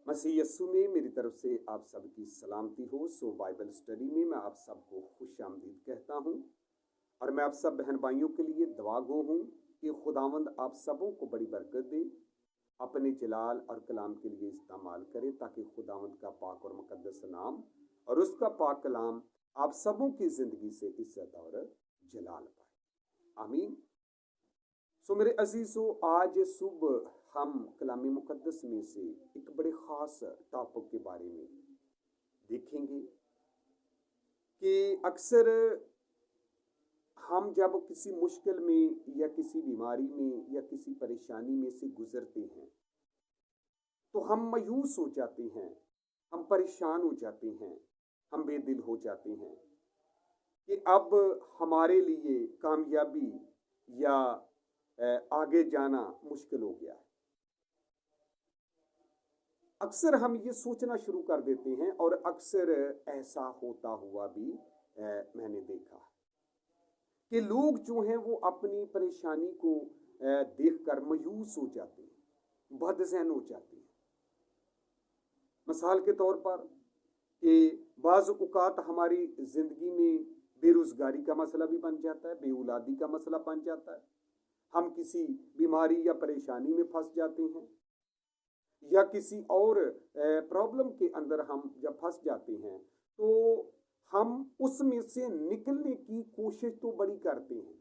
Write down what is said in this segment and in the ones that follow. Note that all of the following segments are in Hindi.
मसीह यस्सु में मेरी तरफ से आप सबकी सलामती हो। बाइबल स्टडी में मैं आप सबको खुशामदीद कहता हूँ और मैं आप सब बहन भाइयों के लिए दुआ गो हूँ कि खुदावंद आप सबों को बड़ी बरकत दे, अपने जलाल और कलाम के लिए इस्तेमाल करे ताकि खुदावंद का पाक और मुकद्दस नाम और उसका पाक कलाम आप सबों की जिंदगी से इज्जत और जलाल पाए। आमीन। मेरे अजीजों, आज सुबह हम कलामी मुकद्दस में से एक बड़े ख़ास टॉपिक के बारे में देखेंगे कि अक्सर हम जब किसी मुश्किल में या किसी बीमारी में या किसी परेशानी में से गुजरते हैं तो हम मायूस हो जाते हैं, हम परेशान हो जाते हैं, हम बेदिल हो जाते हैं कि अब हमारे लिए कामयाबी या आगे जाना मुश्किल हो गया है। अक्सर हम ये सोचना शुरू कर देते हैं और अक्सर ऐसा होता हुआ भी मैंने देखा है कि लोग जो हैं वो अपनी परेशानी को देखकर मायूस हो जाते हैं, बदज़हन हो जाते हैं। मिसाल के तौर पर कि बाज़ औक़ात हमारी ज़िंदगी में बेरोज़गारी का मसला भी बन जाता है, बेऔलादी का मसला बन जाता है, हम किसी बीमारी या परेशानी में फंस जाते हैं या किसी और प्रॉब्लम के अंदर हम जब फंस जाते हैं तो हम उसमें से निकलने की कोशिश तो बड़ी करते हैं,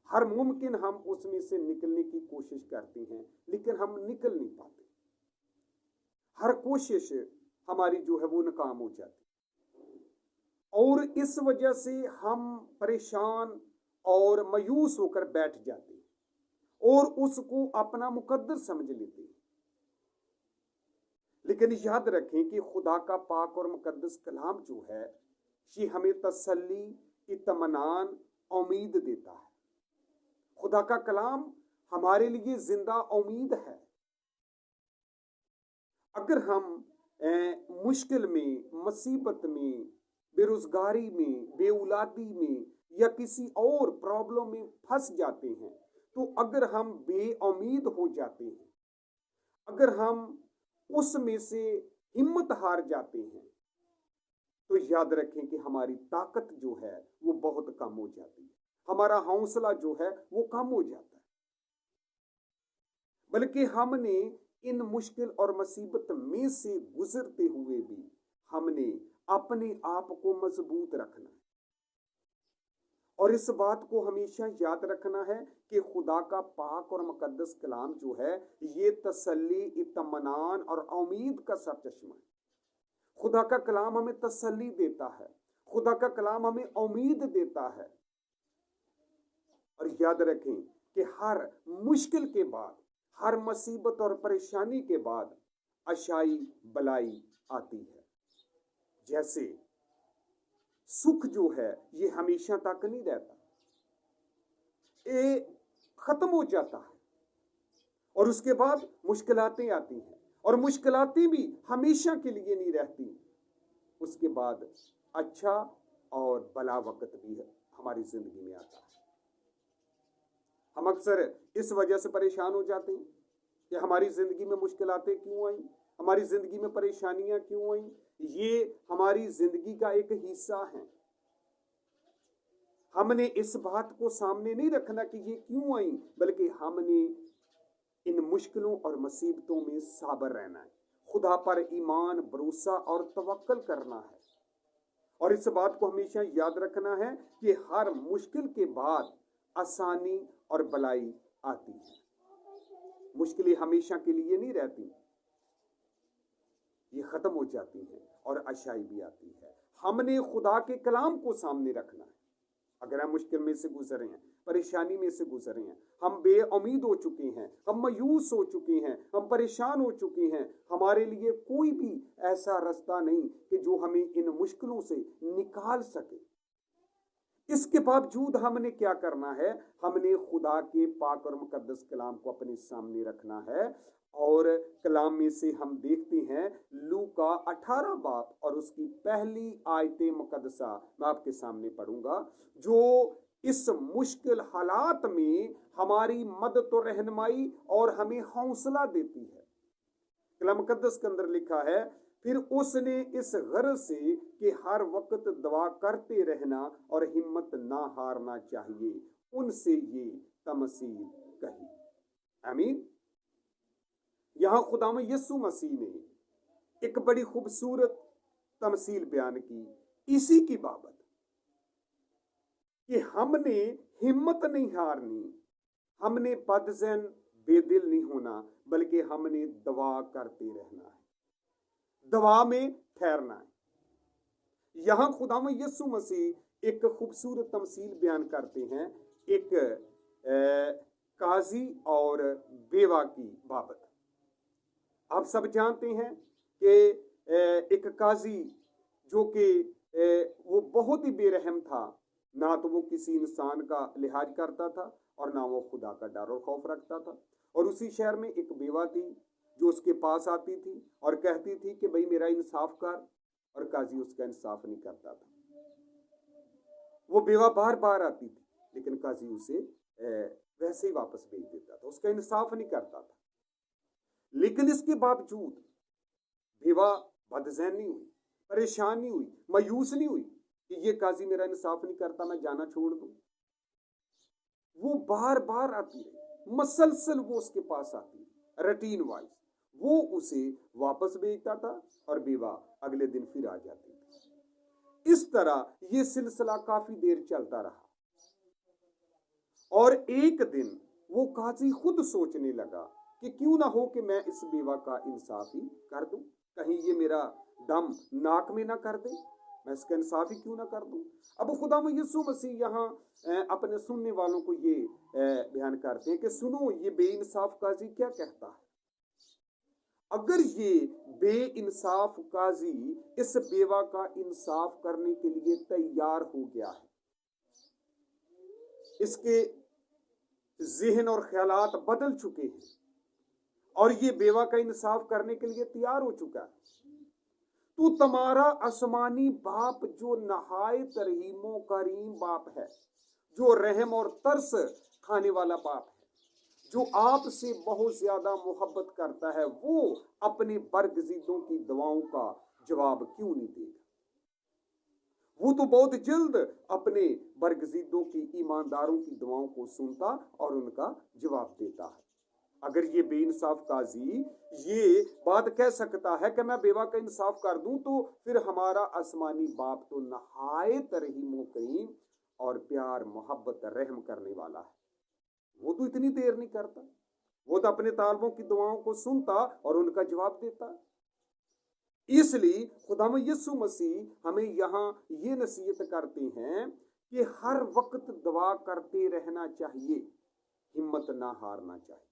हर मुमकिन हम उसमें से निकलने की कोशिश करते हैं, लेकिन हम निकल नहीं पाते। हर कोशिश हमारी जो है वो नाकाम हो जाती और इस वजह से हम परेशान और मायूस होकर बैठ जाते हैं और उसको अपना मुकद्दर समझ लेते हैं। लेकिन याद रखें कि खुदा का पाक और मुकद्दस कलाम जो है ये हमें तसल्ली, इत्मीनान, उम्मीद देता है। खुदा का कलाम हमारे लिए जिंदा उम्मीद है। अगर हम मुश्किल में, मुसीबत में, बेरोजगारी में, बेऔलादी में या किसी और प्रॉब्लम में फंस जाते हैं तो अगर हम बेउम्मीद हो जाते हैं, अगर हम उसमें से हिम्मत हार जाते हैं तो याद रखें कि हमारी ताकत जो है वो बहुत कम हो जाती है, हमारा हौसला जो है वो कम हो जाता है। बल्कि हमने इन मुश्किल और मुसीबत में से गुजरते हुए भी हमने अपने आप को मजबूत रखना है और इस बात को हमेशा याद रखना है कि खुदा का पाक और मुकद्दस कलाम जो है ये तसल्ली, इत्मीनान और उम्मीद का सरचश्मा है। खुदा का कलाम हमें तसल्ली देता है, खुदा का कलाम हमें उम्मीद देता है। और याद रखें कि हर मुश्किल के बाद, हर मुसीबत और परेशानी के बाद आशाई भलाई आती है। जैसे सुख जो है ये हमेशा तक नहीं रहता, ये खत्म हो जाता है और उसके बाद मुश्किलातें आती हैं और मुश्किलातें भी हमेशा के लिए नहीं रहती। उसके बाद अच्छा और भला वक्त भी है हमारी जिंदगी में आता है। हम अक्सर इस वजह से परेशान हो जाते हैं कि हमारी जिंदगी में मुश्किलातें क्यों आई, हमारी जिंदगी में परेशानियां क्यों आई। ये हमारी जिंदगी का एक हिस्सा है। हमने इस बात को सामने नहीं रखना कि ये क्यों आई, बल्कि हमने इन मुश्किलों और मुसीबतों में साबर रहना है, खुदा पर ईमान, भरोसा और तवक्कल करना है। और इस बात को हमेशा याद रखना है कि हर मुश्किल के बाद आसानी और भलाई आती है। मुश्किलें हमेशा के लिए नहीं रहती, ये खत्म हो जाती है और आशाई भी आती है। हमने खुदा के कलाम को सामने रखना है। अगर हम मुश्किल में से गुजरे हैं, परेशानी में से गुजरे हैं, हम बेउम्मीद हो चुके हैं, हम मायूस हो चुके हैं, हम परेशान हो चुके हैं, हमारे लिए कोई भी ऐसा रास्ता नहीं कि जो हमें इन मुश्किलों से निकाल सके, इसके बावजूद हमने क्या करना है? हमने खुदा के पाक और मुकद्दस कलाम को अपने सामने रखना है। और कलाम में से हम देखते हैं लूका 18 बाब और उसकी पहली आयते मुकद्दसा मैं आपके सामने पढ़ूंगा, जो इस मुश्किल हालात में हमारी मदद और रहनुमाई और हमें हौसला देती है। कलाम मुकद्दस के अंदर लिखा है, फिर उसने इस गर्ज से कि हर वक्त दुआ करते रहना और हिम्मत ना हारना चाहिए, उनसे ये तमसील कही। आमीन। यहां खुदाम यीशु मसीह ने एक बड़ी खूबसूरत तमसील बयान की इसी की बाबत कि हमने हिम्मत नहीं हारनी, हमने बदज़न बेदिल नहीं होना, बल्कि हमने दुआ करते रहना है, दुआ में ठहरना है। यहां खुदाम यीशु मसीह एक खूबसूरत तमसील बयान करते हैं एक काजी और बेवा की बाबत। आप सब जानते हैं कि एक काजी जो कि वो बहुत ही बेरहम था, ना तो वो किसी इंसान का लिहाज करता था और ना वो खुदा का डर और खौफ रखता था। और उसी शहर में एक बेवा थी जो उसके पास आती थी और कहती थी कि भाई मेरा इंसाफ कर, और काजी उसका इंसाफ नहीं करता था। वो बेवा बार बार आती थी लेकिन काजी उसे वैसे ही वापस भेज देता था, उसका इंसाफ नहीं करता था। लेकिन इसके बावजूद बेवा बदज़ैन नहीं हुई, परेशान नहीं हुई, मायूस नहीं हुई कि ये काजी मेरा इंसाफ नहीं करता, मैं जाना छोड़ दूं। वो बार बार आती रही, मसलसल वो उसके पास आती, रूटीन वाइज वो उसे वापस भेजता था और बेवा अगले दिन फिर आ जाती थी। इस तरह ये सिलसिला काफी देर चलता रहा और एक दिन वो काजी खुद सोचने लगा कि क्यों ना हो कि मैं इस बेवा का इंसाफ ही कर दूं, कहीं ये मेरा दम नाक में ना कर दे, मैं इसका इंसाफ ही क्यों ना कर दूं। अब खुदा यीशु मसीह यहाँ अपने सुनने वालों को ये बयान करते हैं कि सुनो, ये बेइंसाफ काजी क्या कहता है। अगर ये बेइंसाफ काजी इस बेवा का इंसाफ करने के लिए तैयार हो गया है, इसके ज़हन और ख्यालात बदल चुके हैं और ये बेवा का इंसाफ करने के लिए तैयार हो चुका है, तो तुम्हारा आसमानी बाप जो नहायत रहीमो करीम बाप है, जो रहम और तरस खाने वाला बाप है, जो आपसे बहुत ज्यादा मोहब्बत करता है, वो अपने बरगजीदों की दुआओं का जवाब क्यों नहीं देगा। वो तो बहुत जल्द अपने बरगजीदों की, ईमानदारों की दुआओं को सुनता और उनका जवाब देता है। अगर ये बेइंसाफ काजी ये बात कह सकता है कि मैं बेवा का इंसाफ कर दूं, तो फिर हमारा आसमानी बाप तो नहायत रहीम करीम और प्यार मोहब्बत रहम करने वाला है, वो तो इतनी देर नहीं करता, वो तो अपने तालबों की दुआओं को सुनता और उनका जवाब देता। इसलिए खुदाम यीशु मसीह हमें यहाँ ये नसीहत करते हैं कि हर वक्त दुआ करते रहना चाहिए, हिम्मत ना हारना चाहिए।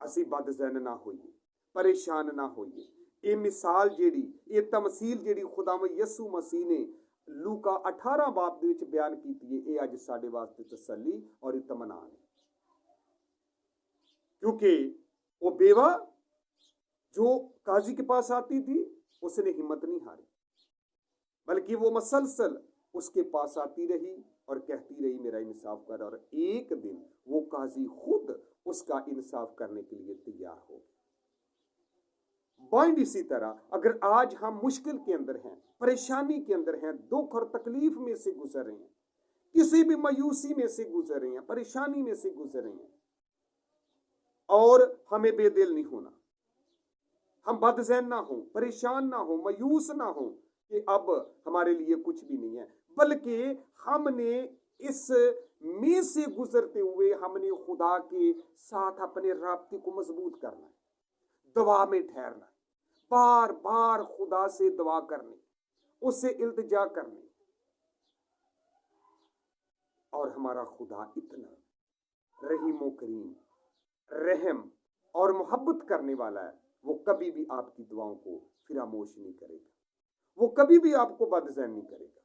असी बदज़ैन ना होइए, परेशान ना होइए। ये मिसाल जेड़ी, ये तमसील जेड़ी खुदाम यीशु मसीह ने लूका 18 बाब दे विच बयान कीती है, ये अज साडे वास्ते तसल्ली और इत्मीनान है। क्योंकि वो बेवा जो काजी के पास आती थी, उसने हिम्मत नहीं हारी, बल्कि वो मसलसल उसके पास आती रही और कहती रही मेरा इंसाफ कर, और एक दिन वो काजी खुद उसका इंसाफ करने के लिए तैयार हो गया। पॉइंट इसी तरह अगर आज हम मुश्किल के अंदर हैं, परेशानी के अंदर हैं, दुख और तकलीफ में से गुजर रहे हैं, किसी भी मायूसी में से गुजर रहे हैं, परेशानी में से गुजर रहे हैं, और हमें बेदिल नहीं होना, हम बदज़ैन ना हो, परेशान ना हो, मायूस ना हो कि अब हमारे लिए कुछ भी नहीं है, बल्कि हमने इस में से गुजरते हुए हमने खुदा के साथ अपने राब्ते को मजबूत करना है, दुआ में ठहरना है, बार बार खुदा से दुआ करनी, उससे इल्तिजा करनी। और हमारा खुदा इतना रहीम करीम, रहम और मोहब्बत करने वाला है, वो कभी भी आपकी दुआओं को फरामोश नहीं करेगा, वो कभी भी आपको बदज़ैन नहीं करेगा,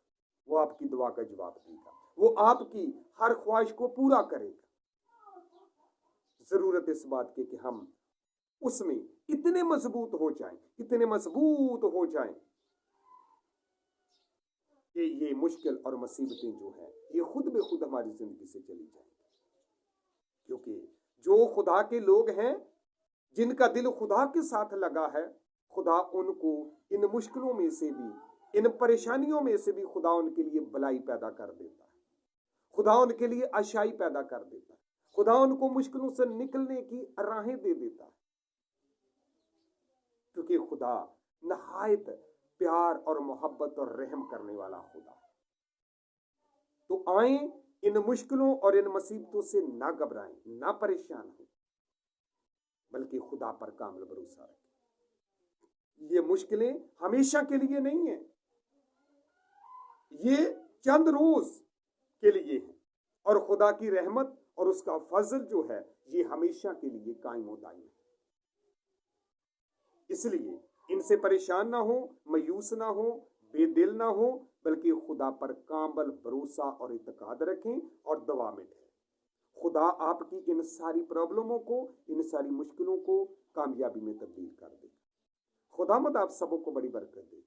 वो आपकी दुआ का जवाब देगा, वो आपकी हर ख्वाहिश को पूरा करेगा। जरूरत इस बात की कि हम उसमें इतने मजबूत हो जाएं, इतने मजबूत हो जाएं कि ये मुश्किल और मुसीबतें जो है ये खुद बे खुद हमारी जिंदगी से चली जाएंगी। क्योंकि जो खुदा के लोग हैं जिनका दिल खुदा के साथ लगा है, खुदा उनको इन मुश्किलों में से भी, इन परेशानियों में से भी खुदा उनके लिए भलाई पैदा कर देता है। खुदा उनके लिए आशाई पैदा कर देता है। खुदा उनको मुश्किलों से निकलने की राहें दे देता है, क्योंकि खुदा नहायत प्यार और मोहब्बत और रहम करने वाला खुदा है। तो आए इन मुश्किलों और इन मुसीबतों से ना घबराएं, ना परेशान हो, बल्कि खुदा पर कामिल भरोसा रखें। ये मुश्किलें हमेशा के लिए नहीं है, ये चंद रोज के लिए है, और खुदा की रहमत और उसका फजल जो है ये हमेशा के लिए कायम दायम है। इसलिए इनसे परेशान ना हो, मायूस ना हो, बेदिल ना हो, बल्कि खुदा पर कामिल भरोसा और इत्मीनान रखें और दुआ में ठहरें। खुदा आपकी इन सारी प्रॉब्लमों को, इन सारी मुश्किलों को कामयाबी में तब्दील कर दे। खुदावंद आप सबों को बड़ी बरकत दे।